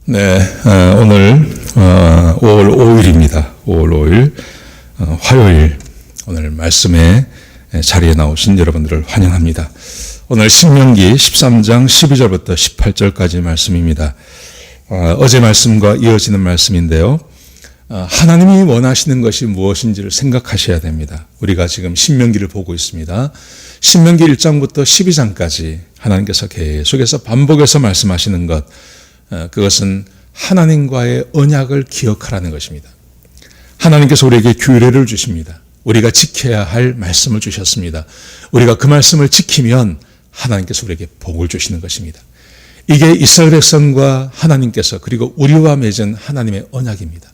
네, 오늘 5월 5일입니다. 5월 5일 화요일 오늘 말씀의 자리에 나오신 여러분들을 환영합니다. 오늘 신명기 13장 12절부터 18절까지 말씀입니다. 어제 말씀과 이어지는 말씀인데요. 하나님이 원하시는 것이 무엇인지를 생각하셔야 됩니다. 우리가 지금 신명기를 보고 있습니다. 신명기 1장부터 12장까지 하나님께서 계속해서 반복해서 말씀하시는 것, 그것은 하나님과의 언약을 기억하라는 것입니다. 하나님께서 우리에게 규례를 주십니다. 우리가 지켜야 할 말씀을 주셨습니다. 우리가 그 말씀을 지키면 하나님께서 우리에게 복을 주시는 것입니다. 이게 이스라엘 백성과 하나님께서 그리고 우리와 맺은 하나님의 언약입니다.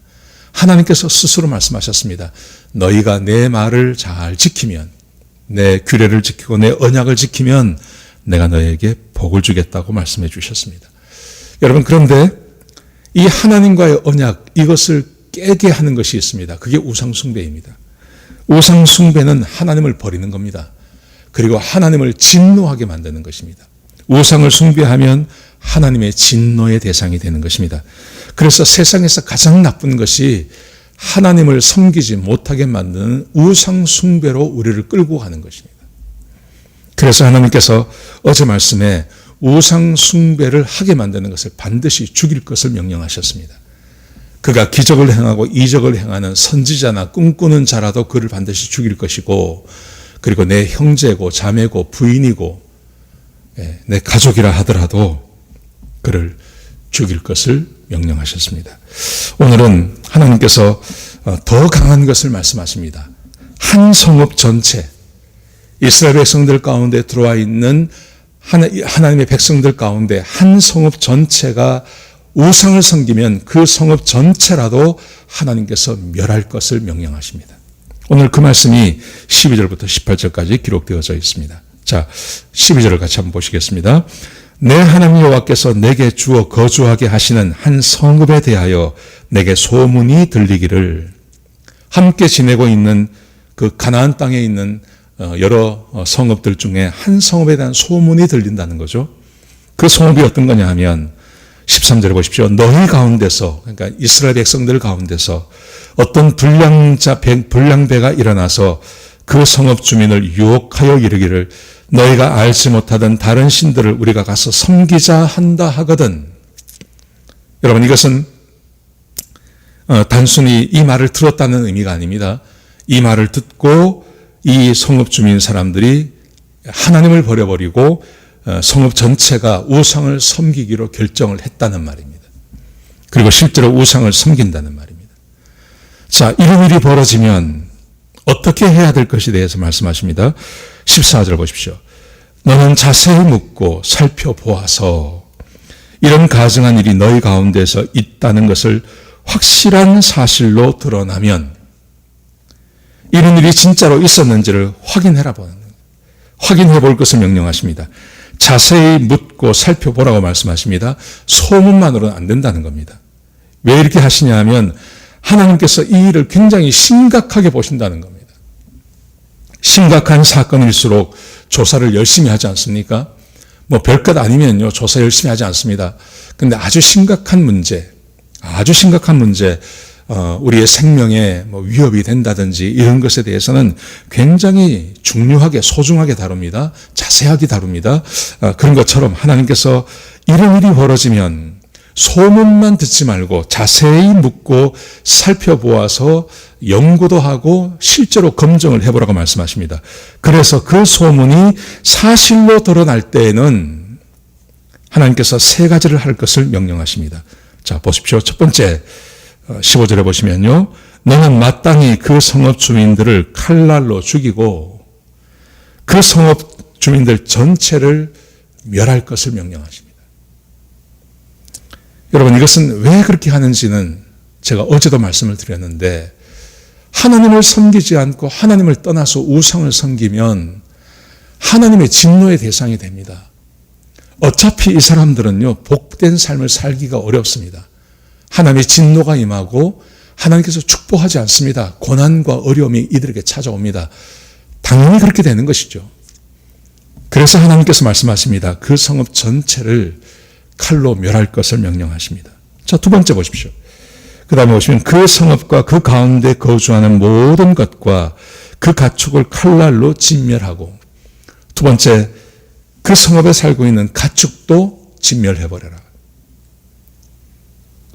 하나님께서 스스로 말씀하셨습니다. 너희가 내 말을 잘 지키면, 내 규례를 지키고 내 언약을 지키면 내가 너희에게 복을 주겠다고 말씀해 주셨습니다. 여러분, 그런데 이 하나님과의 언약, 이것을 깨게 하는 것이 있습니다. 그게 우상숭배입니다. 우상숭배는 하나님을 버리는 겁니다. 그리고 하나님을 진노하게 만드는 것입니다. 우상을 숭배하면 하나님의 진노의 대상이 되는 것입니다. 그래서 세상에서 가장 나쁜 것이 하나님을 섬기지 못하게 만드는 우상숭배로 우리를 끌고 가는 것입니다. 그래서 하나님께서 어제 말씀에 우상숭배를 하게 만드는 것을 반드시 죽일 것을 명령하셨습니다. 그가 기적을 행하고 이적을 행하는 선지자나 꿈꾸는 자라도 그를 반드시 죽일 것이고, 그리고 내 형제고 자매고 부인이고 내 가족이라 하더라도 그를 죽일 것을 명령하셨습니다. 오늘은 하나님께서 더 강한 것을 말씀하십니다. 한 성읍 전체, 이스라엘 백성들 가운데 들어와 있는 하나님의 백성들 가운데 한 성읍 전체가 우상을 섬기면 그 성읍 전체라도 하나님께서 멸할 것을 명령하십니다. 오늘 그 말씀이 12절부터 18절까지 기록되어져 있습니다. 자, 12절을 같이 한번 보시겠습니다. 내 하나님 여호와께서 내게 주어 거주하게 하시는 한 성읍에 대하여 내게 소문이 들리기를, 함께 지내고 있는 그 가나안 땅에 있는 여러 성읍들 중에 한 성읍에 대한 소문이 들린다는 거죠. 그 성읍이 어떤 거냐 하면 13절에 보십시오. 너희 가운데서, 그러니까 이스라엘 백성들 가운데서 어떤 불량배가 일어나서 그 성읍 주민을 유혹하여 이르기를 너희가 알지 못하던 다른 신들을 우리가 가서 섬기자 한다 하거든. 여러분, 이것은 단순히 이 말을 들었다는 의미가 아닙니다. 이 말을 듣고 이 성읍 주민 사람들이 하나님을 버려버리고 성읍 전체가 우상을 섬기기로 결정을 했다는 말입니다. 그리고 실제로 우상을 섬긴다는 말입니다. 자, 이런 일이 벌어지면 어떻게 해야 될 것에 대해서 말씀하십니다. 14절 보십시오. 너는 자세히 묻고 살펴보아서 이런 가증한 일이 너희 가운데서 있다는 것을 확실한 사실로 드러나면, 이런 일이 진짜로 있었는지를 확인해 볼 것을 명령하십니다. 자세히 묻고 살펴보라고 말씀하십니다. 소문만으로는 안 된다는 겁니다. 왜 이렇게 하시냐 하면 하나님께서 이 일을 굉장히 심각하게 보신다는 겁니다. 심각한 사건일수록 조사를 열심히 하지 않습니까? 뭐 별것 아니면요, 조사 열심히 하지 않습니다. 근데 아주 심각한 문제, 우리의 생명에 위협이 된다든지 이런 것에 대해서는 굉장히 중요하게, 소중하게 다룹니다. 자세하게 다룹니다. 그런 것처럼 하나님께서 이런 일이 벌어지면 소문만 듣지 말고 자세히 묻고 살펴보아서 연구도 하고 실제로 검증을 해보라고 말씀하십니다. 그래서 그 소문이 사실로 드러날 때에는 하나님께서 세 가지를 할 것을 명령하십니다. 자, 보십시오. 첫 번째, 15절에 보시면요. 너는 마땅히 그 성읍 주민들을 칼날로 죽이고 그 성읍 주민들 전체를 멸할 것을 명령하십니다. 여러분, 이것은 왜 그렇게 하는지는 제가 어제도 말씀을 드렸는데, 하나님을 섬기지 않고 하나님을 떠나서 우상을 섬기면 하나님의 진노의 대상이 됩니다. 어차피 이 사람들은요, 복된 삶을 살기가 어렵습니다. 하나님의 진노가 임하고 하나님께서 축복하지 않습니다. 고난과 어려움이 이들에게 찾아옵니다. 당연히 그렇게 되는 것이죠. 그래서 하나님께서 말씀하십니다. 그 성읍 전체를 칼로 멸할 것을 명령하십니다. 자, 두 번째 보십시오. 그 다음에 보시면 그 성읍과 그 가운데 거주하는 모든 것과 그 가축을 칼날로 진멸하고, 두 번째, 그 성읍에 살고 있는 가축도 진멸해버려라.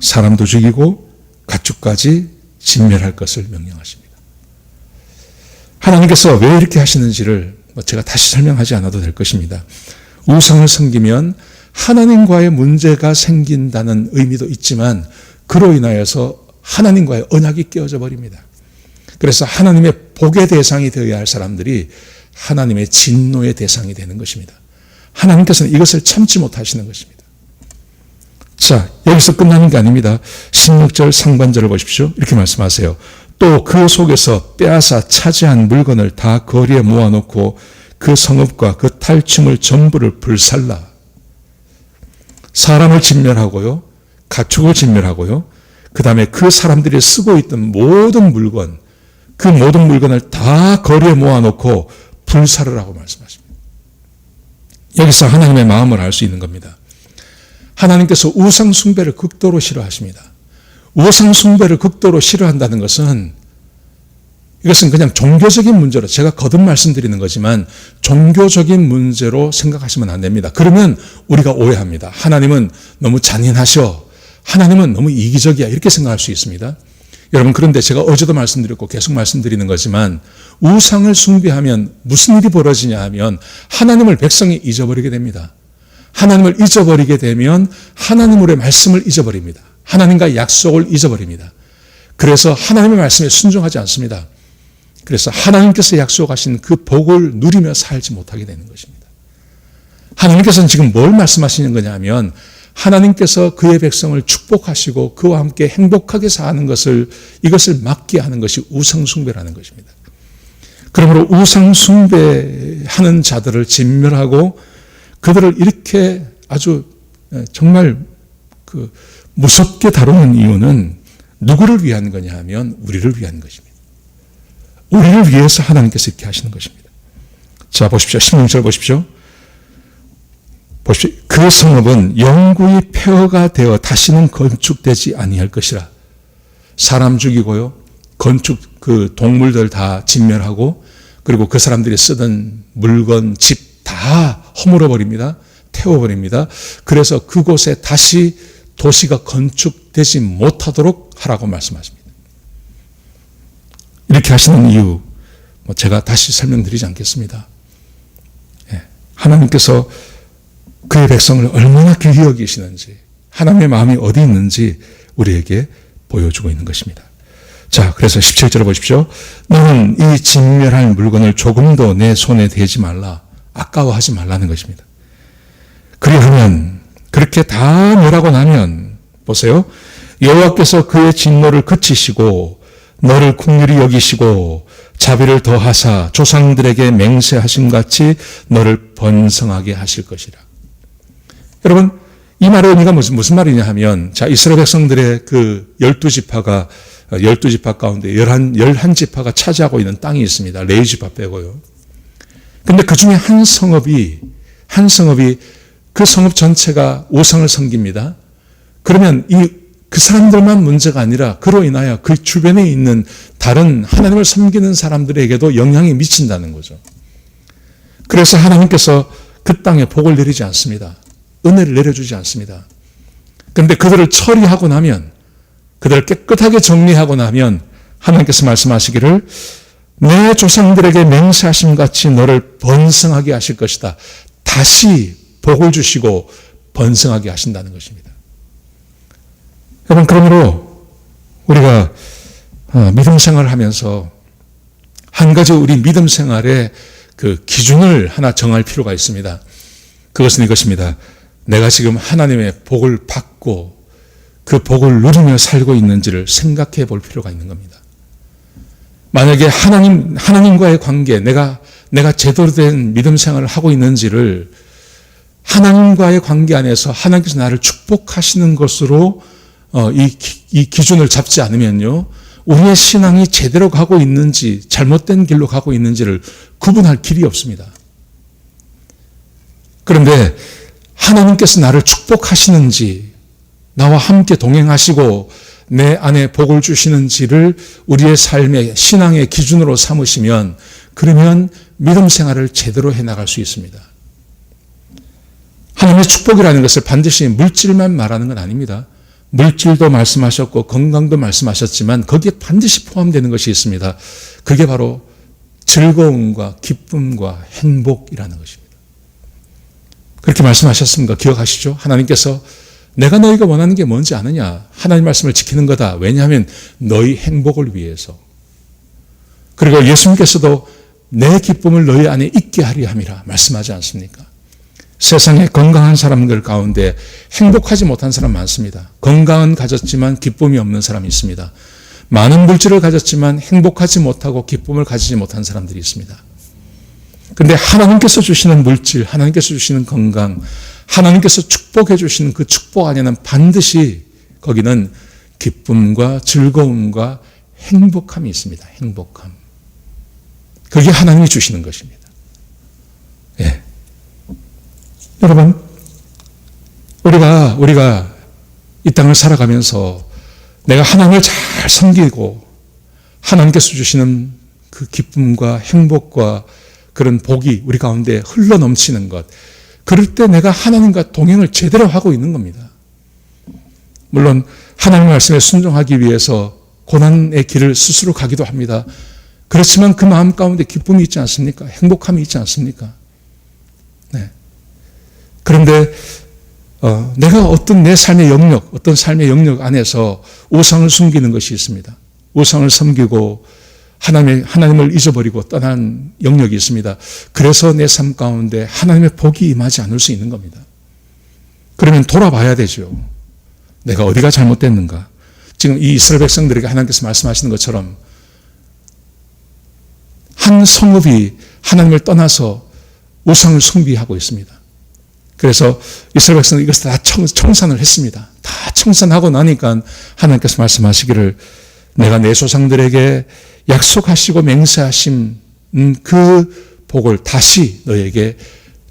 사람도 죽이고 가축까지 진멸할 것을 명령하십니다. 하나님께서 왜 이렇게 하시는지를 제가 다시 설명하지 않아도 될 것입니다. 우상을 섬기면 하나님과의 문제가 생긴다는 의미도 있지만 그로 인하여서 하나님과의 언약이 깨어져 버립니다. 그래서 하나님의 복의 대상이 되어야 할 사람들이 하나님의 진노의 대상이 되는 것입니다. 하나님께서는 이것을 참지 못하시는 것입니다. 자, 여기서 끝나는 게 아닙니다. 16절 상반절을 보십시오. 이렇게 말씀하세요. 또 그 속에서 빼앗아 차지한 물건을 다 거리에 모아놓고 그 성읍과 그 탈취물 전부를 불살라. 사람을 진멸하고요, 가축을 진멸하고요, 그 다음에 그 사람들이 쓰고 있던 모든 물건, 그 모든 물건을 다 거리에 모아놓고 불사르라고 말씀하십니다. 여기서 하나님의 마음을 알 수 있는 겁니다. 하나님께서 우상 숭배를 극도로 싫어하십니다. 우상 숭배를 극도로 싫어한다는 것은, 이것은 그냥 종교적인 문제로, 제가 거듭 말씀드리는 거지만 종교적인 문제로 생각하시면 안 됩니다. 그러면 우리가 오해합니다. 하나님은 너무 잔인하셔, 하나님은 너무 이기적이야, 이렇게 생각할 수 있습니다. 여러분, 그런데 제가 어제도 말씀드렸고 계속 말씀드리는 거지만 우상을 숭배하면 무슨 일이 벌어지냐 하면 하나님을 백성이 잊어버리게 됩니다. 하나님을 잊어버리게 되면 하나님의 말씀을 잊어버립니다. 하나님과 약속을 잊어버립니다. 그래서 하나님의 말씀에 순종하지 않습니다. 그래서 하나님께서 약속하신 그 복을 누리며 살지 못하게 되는 것입니다. 하나님께서는 지금 뭘 말씀하시는 거냐 하면 하나님께서 그의 백성을 축복하시고 그와 함께 행복하게 사는 것을, 이것을 막게 하는 것이 우상숭배라는 것입니다. 그러므로 우상숭배하는 자들을 진멸하고 그들을 이렇게 아주 정말 무섭게 다루는 이유는 누구를 위한 거냐 하면 우리를 위한 것입니다. 우리를 위해서 하나님께서 이렇게 하시는 것입니다. 자, 보십시오. 16절 보십시오. 보십시오. 그 성읍은 영구히 폐허가 되어 다시는 건축되지 아니할 것이라. 사람 죽이고요, 건축 그 동물들 다 진멸하고, 그리고 그 사람들이 쓰던 물건, 집 다 허물어 버립니다. 태워 버립니다. 그래서 그곳에 다시 도시가 건축되지 못하도록 하라고 말씀하십니다. 이렇게 하시는 이유 제가 다시 설명드리지 않겠습니다. 하나님께서 그의 백성을 얼마나 귀히 여기시는지, 하나님의 마음이 어디 있는지 우리에게 보여주고 있는 것입니다. 자, 그래서 17절을 보십시오. 너는 이 진멸할 물건을 조금도 내 손에 대지 말라. 아까워하지 말라는 것입니다. 그리하면, 그렇게 다 멸하고 나면, 보세요. 여호와께서 그의 진노를 그치시고 너를 긍휼히 여기시고 자비를 더하사 조상들에게 맹세하신 같이 너를 번성하게 하실 것이라. 여러분, 이 말의 의미가 무슨 말이냐 하면, 자, 이스라엘 백성들의 그 12지파가, 12지파 가운데 11지파가 차지하고 있는 땅이 있습니다. 레위지파 빼고요. 근데 그 중에 한 성읍이 그 성읍 전체가 우상을 섬깁니다. 그러면 그 사람들만 문제가 아니라 그로 인하여 그 주변에 있는 다른 하나님을 섬기는 사람들에게도 영향이 미친다는 거죠. 그래서 하나님께서 그 땅에 복을 내리지 않습니다. 은혜를 내려주지 않습니다. 그런데 그들을 처리하고 나면, 그들을 깨끗하게 정리하고 나면 하나님께서 말씀하시기를 내 조상들에게 맹세하심 같이 너를 번성하게 하실 것이다. 다시 복을 주시고 번성하게 하신다는 것입니다. 여러분, 그러므로 우리가 믿음 생활을 하면서 한 가지 우리 믿음 생활의 그 기준을 하나 정할 필요가 있습니다. 그것은 이것입니다. 내가 지금 하나님의 복을 받고 그 복을 누리며 살고 있는지를 생각해 볼 필요가 있는 겁니다. 만약에 하나님과의 관계, 내가 제대로 된 믿음 생활을 하고 있는지를 하나님과의 관계 안에서 하나님께서 나를 축복하시는 것으로 이 기준을 잡지 않으면요, 우리의 신앙이 제대로 가고 있는지 잘못된 길로 가고 있는지를 구분할 길이 없습니다. 그런데 하나님께서 나를 축복하시는지, 나와 함께 동행하시고 내 안에 복을 주시는지를 우리의 삶의 신앙의 기준으로 삼으시면, 그러면 믿음 생활을 제대로 해나갈 수 있습니다. 하나님의 축복이라는 것을 반드시 물질만 말하는 건 아닙니다. 물질도 말씀하셨고 건강도 말씀하셨지만 거기에 반드시 포함되는 것이 있습니다. 그게 바로 즐거움과 기쁨과 행복이라는 것입니다. 그렇게 말씀하셨습니까? 기억하시죠? 하나님께서 내가 너희가 원하는 게 뭔지 아느냐? 하나님 말씀을 지키는 거다. 왜냐하면 너희 행복을 위해서. 그리고 예수님께서도 내 기쁨을 너희 안에 있게 하리 함이라 말씀하지 않습니까? 세상에 건강한 사람들 가운데 행복하지 못한 사람 많습니다. 건강은 가졌지만 기쁨이 없는 사람이 있습니다. 많은 물질을 가졌지만 행복하지 못하고 기쁨을 가지지 못한 사람들이 있습니다. 그런데 하나님께서 주시는 물질, 하나님께서 주시는 건강, 하나님께서 축복해 주시는 그 축복 안에는 반드시 거기는 기쁨과 즐거움과 행복함이 있습니다. 행복함. 그게 하나님이 주시는 것입니다. 예. 여러분, 우리가 이 땅을 살아가면서 내가 하나님을 잘 섬기고 하나님께서 주시는 그 기쁨과 행복과 그런 복이 우리 가운데 흘러 넘치는 것, 그럴 때 내가 하나님과 동행을 제대로 하고 있는 겁니다. 물론 하나님 말씀에 순종하기 위해서 고난의 길을 스스로 가기도 합니다. 그렇지만 그 마음 가운데 기쁨이 있지 않습니까? 행복함이 있지 않습니까? 네. 그런데 내가 어떤 내 삶의 영역, 어떤 삶의 영역 안에서 우상을 숨기는 것이 있습니다. 우상을 섬기고 하나님을 잊어버리고 떠난 영역이 있습니다. 그래서 내 삶 가운데 하나님의 복이 임하지 않을 수 있는 겁니다. 그러면 돌아봐야 되죠. 내가 어디가 잘못됐는가? 지금 이 이스라엘 백성들에게 하나님께서 말씀하시는 것처럼 한 성읍이 하나님을 떠나서 우상을 숭배하고 있습니다. 그래서 이스라엘 백성은 이것을 다 청산을 했습니다. 다 청산하고 나니까 하나님께서 말씀하시기를 내가 내 조상들에게 약속하시고 맹세하신 그 복을 다시 너에게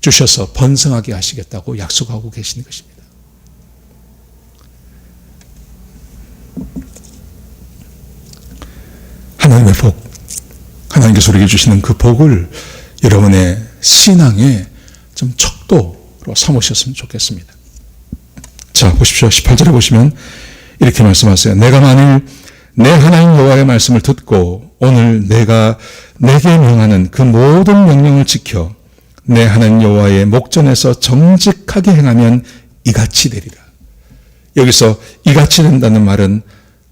주셔서 번성하게 하시겠다고 약속하고 계시는 것입니다. 하나님의 복, 하나님께서 우리에게 주시는 그 복을 여러분의 신앙에 좀 척도로 삼으셨으면 좋겠습니다. 자, 보십시오. 18절에 보시면 이렇게 말씀하세요. 내가 만일 내 하나님 여호와의 말씀을 듣고 오늘 내가 내게 명하는 그 모든 명령을 지켜 내 하나님 여호와의 목전에서 정직하게 행하면 이같이 되리라. 여기서 이같이 된다는 말은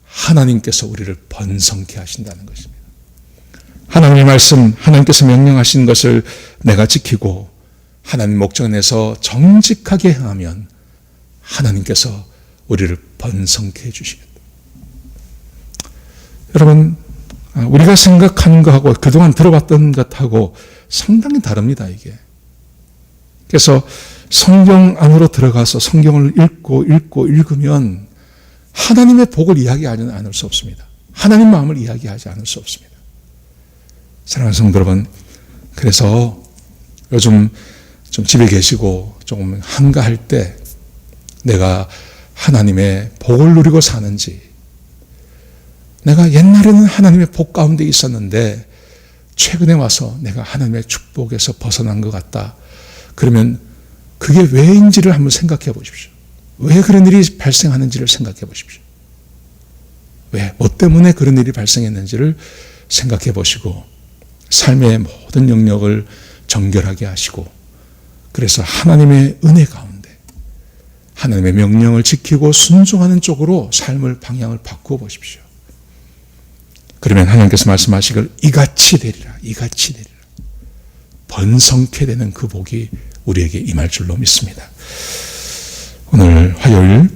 하나님께서 우리를 번성케 하신다는 것입니다. 하나님의 말씀, 하나님께서 명령하신 것을 내가 지키고 하나님 목전에서 정직하게 행하면 하나님께서 우리를 번성케 해주시겠다. 여러분, 우리가 생각하는 것하고 그동안 들어봤던 것하고 상당히 다릅니다, 이게. 그래서 성경 안으로 들어가서 성경을 읽으면 하나님의 복을 이야기하지 않을 수 없습니다. 하나님 마음을 이야기하지 않을 수 없습니다. 사랑하는 성도 여러분, 그래서 요즘 좀 집에 계시고 조금 한가할 때 내가 하나님의 복을 누리고 사는지, 내가 옛날에는 하나님의 복 가운데 있었는데 최근에 와서 내가 하나님의 축복에서 벗어난 것 같다. 그러면 그게 왜인지를 한번 생각해 보십시오. 왜 그런 일이 발생하는지를 생각해 보십시오. 왜? 뭐 때문에 그런 일이 발생했는지를 생각해 보시고 삶의 모든 영역을 정결하게 하시고, 그래서 하나님의 은혜 가운데 하나님의 명령을 지키고 순종하는 쪽으로 삶을 방향을 바꾸어 보십시오. 그러면 하나님께서 말씀하시길 이같이 되리라. 이같이 되리라. 번성케 되는 그 복이 우리에게 임할 줄로 믿습니다. 오늘 화요일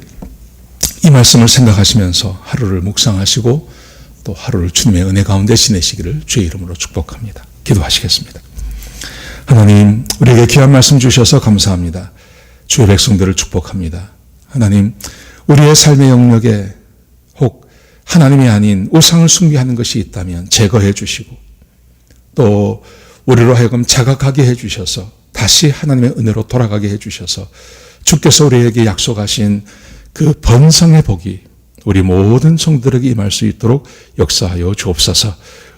이 말씀을 생각하시면서 하루를 묵상하시고 또 하루를 주님의 은혜 가운데 지내시기를 주의 이름으로 축복합니다. 기도하시겠습니다. 하나님, 우리에게 귀한 말씀 주셔서 감사합니다. 주의 백성들을 축복합니다. 하나님, 우리의 삶의 영역에 혹 하나님이 아닌 우상을 숭배하는 것이 있다면 제거해 주시고, 또 우리로 하여금 자각하게 해 주셔서 다시 하나님의 은혜로 돌아가게 해 주셔서 주께서 우리에게 약속하신 그 번성의 복이 우리 모든 성도들에게 임할 수 있도록 역사하여 주옵소서.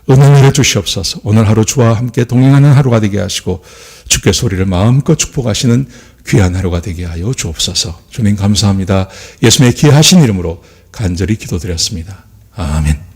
은혜를 주시옵소서. 오늘 하루 주와 함께 동행하는 하루가 되게 하시고 주께서 우리를 마음껏 축복하시는 귀한 하루가 되게 하여 주옵소서. 주님 감사합니다. 예수님의 귀하신 이름으로 간절히 기도드렸습니다. 아멘.